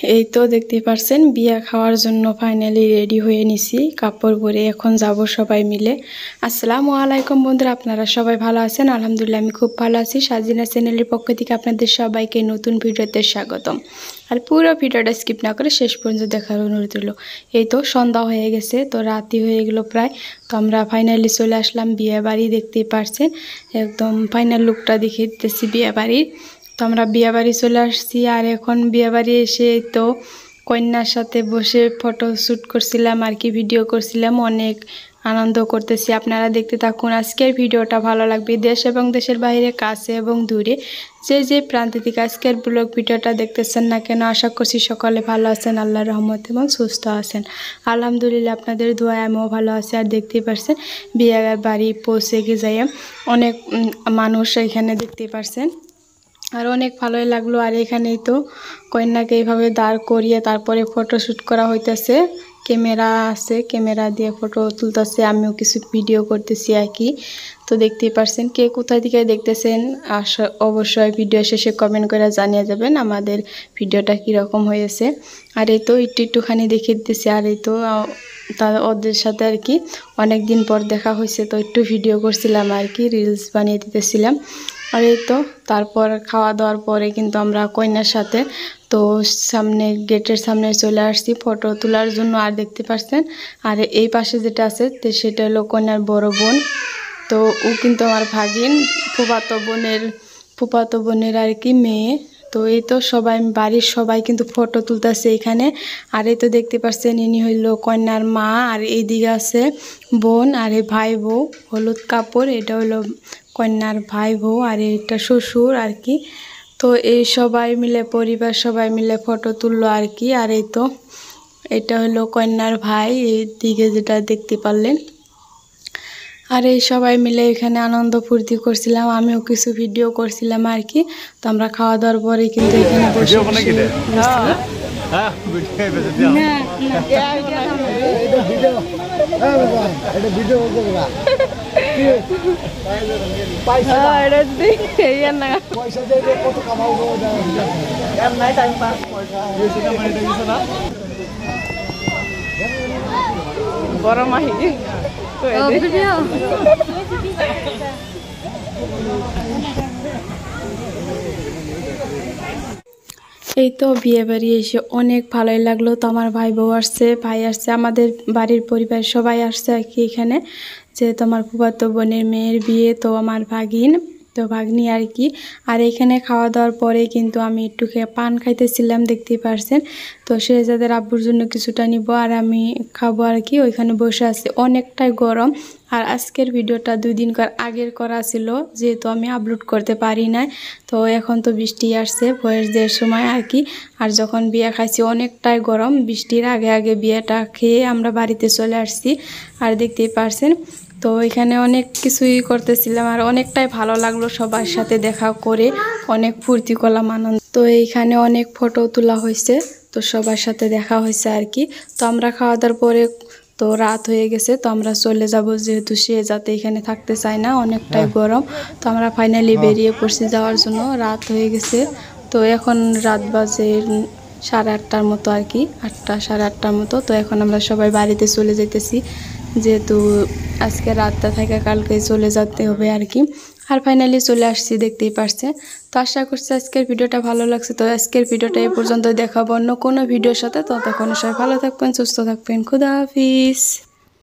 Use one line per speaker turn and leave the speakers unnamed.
এই তো দেখতে পারছেন বিয়া খাওয়ার জন্য ফাইনালি রেডি হয়ে নিছি কাপড় পরে এখন যাব সবাই মিলে। আসসালামু আলাইকুম বন্ধুরা, আপনারা সবাই ভালো আছেন? আলহামদুলিল্লাহ আমি খুব ভালো আছি। সাজিনা চ্যানেলের পক্ষ থেকে আপনাদের সবাইকে নতুন ভিডিওতে স্বাগতম। আর পুরো ভিডিওটা স্কিপ না করে শেষ পর্যন্ত দেখার অনুরোধ রইল। এই তো সন্ধ্যা হয়ে গেছে, তো রাতই হয়ে গেল প্রায়। তো আমরা ফাইনালি চলে আসলাম বিয়ে বাড়ি। দেখতেই পারছেন একদম ফাইনাল লুকটা দেখিয়ে দিতেছি বিয়ে বাড়ির। তো আমরা বিয়েবাড়ি চলে আসছি, আর এখন বিয়েবাড়ি এসে তো কন্যার সাথে বসে ফটো শ্যুট করছিলাম আর কি, ভিডিও করছিলাম, অনেক আনন্দ করতেছি। আপনারা দেখতে থাকুন, আজকের ভিডিওটা ভালো লাগবে। দেশ এবং দেশের বাইরে, কাছে এবং দূরে যে প্রান্ত থেকে আজকের ব্লগ ভিডিওটা দেখতেছেন না কেন, আশা করছি সকলে ভালো আছেন, আল্লাহর রহমত এবং সুস্থ আছেন। আলহামদুলিল্লাহ আপনাদের দোয়ায় আমিও ভালো আছি। আর দেখতেই পারছেন বিয়ে বাড়ি পৌঁছে গিয়ে যাই অনেক মানুষ এখানে দেখতেই পারছেন, আর অনেক ভালোই লাগলো। আর এখানেই তো কন্যাকে এইভাবে দাঁড় করিয়ে তারপরে ফটোশ্যুট করা হইতেছে। ক্যামেরা আছে, ক্যামেরা দিয়ে ফটো তুলতেছে, আমিও কিছু ভিডিও করতেছি আর কি। তো দেখতেই পারছেন, কে কোথায় থেকে দেখতেছেন অবশ্যই ভিডিও শেষে কমেন্ট করে জানিয়ে যাবেন আমাদের ভিডিওটা কীরকম হয়েছে। আর এই তো একটুখানি দেখিয়ে দিতেছি। আর এই তো ওদের সাথে আর কি অনেক দিন পর দেখা হয়েছে, তো একটু ভিডিও করছিলাম আর কি, রিলস বানিয়ে দিতেছিলাম। আর এই তো তারপর খাওয়া দাওয়ার পরে কিন্তু আমরা কন্যার সাথে তো সামনে গেটের সামনে চলে আসছি ফটো তোলার জন্য। আর দেখতে পাচ্ছেন আর এই পাশে যেটা আছে তো সেটা হলো কন্যার বড় বোন। তো ও কিন্তু আমার ভাগিন, ফুফাতো বোনের আর কি মেয়ে। তো এই তো সবাই বাড়ির সবাই কিন্তু ফটো তুলতেছে এখানে। আর এই তো দেখতে পাচ্ছেন ইনি হইল কন্যার মা, আর এইদিকে আছে বোন আর এই ভাই বউ। হলুদ কাপড়, এটা হলো কন্যার ভাই বউ, আর এটা শ্বশুর আর কি। তো এই সবাই মিলে পরিবার সবাই মিলে ফটো তুললো আর কি। আর এই তো এটা হলো কন্যার ভাই, এই দিকে যেটা দেখতে পারলেন। আর এই সবাই মিলে এখানে আনন্দ ফুর্তি করছিলাম, আমিও কিছু ভিডিও করছিলাম আর কি। তো আমরা খাওয়া দাওয়ার পরে কিন্তু এখানে বসে বড় মাহি এই তো বিয়ে বাড়ি এসে অনেক ভালোই লাগলো। তো আমার ভাই বউ আসছে, ভাই আসছে, আমাদের বাড়ির পরিবার সবাই আসছে আর কি এখানে, যেহেতু আমার ফুফাতো বোনের মেয়ের বিয়ে। তো আমার ভাগিন তো ভাগ্নি আর কি। আর এখানে খাওয়া দাওয়ার পরে কিন্তু আমি একটু পান খাইতেছিলাম, দেখতেই পারছেন। তো শেহজাদের আব্বুর জন্য কিছুটা নিব আর আমি খাবো আর কি। ওইখানে বসে আছি, অনেকটাই গরম। আর আজকের ভিডিওটা 2 দিন আগের করা ছিল, যেহেতু আমি আপলোড করতে পারি না। তো এখন তো বৃষ্টি আসছে ভয়েস দেওয়ার সময় আর কি। আর যখন বিয়ে খাইছি অনেকটাই গরম, বৃষ্টির আগে আগে বিয়েটা খেয়ে আমরা বাড়িতে চলে আসছি। আর দেখতেই পারছেন তো এখানে অনেক কিছুই করতেছিলাম, আর অনেকটাই ভালো লাগলো সবার সাথে দেখা করে, অনেক ফুর্তি করলাম, আনন্দ। তো এইখানে অনেক ফটো তোলা হয়েছে, তো সবার সাথে দেখা হয়েছে আর কি। তো আমরা খাওয়া দাওয়ার পরে তো রাত হয়ে গেছে, তো আমরা চলে যাব, যেহেতু সে যাতে এখানে থাকতে চায় না, অনেকটাই গরম। তো আমরা ফাইনালি বেরিয়ে পড়ছি যাওয়ার জন্য, রাত হয়ে গেছে। তো এখন রাত বাজে 8:30টার মতো আর কি, 8টা 8:30টার মতো। তো এখন আমরা সবাই বাড়িতে চলে যেতেছি, যেহেতু আজকে রাতটা থেকে কালকে চলে যেতে হবে আর কি। আর ফাইনালি চলে আসছি, দেখতেই পারছে। তো আশা করছি আজকের ভিডিওটা ভালো লাগছে। তো আজকের ভিডিওটা এই পর্যন্ত, দেখাবো অন্য কোনো ভিডিওর সাথে। ততক্ষণ সবাই ভালো থাকবেন, সুস্থ থাকবেন, খুদা হাফিজ।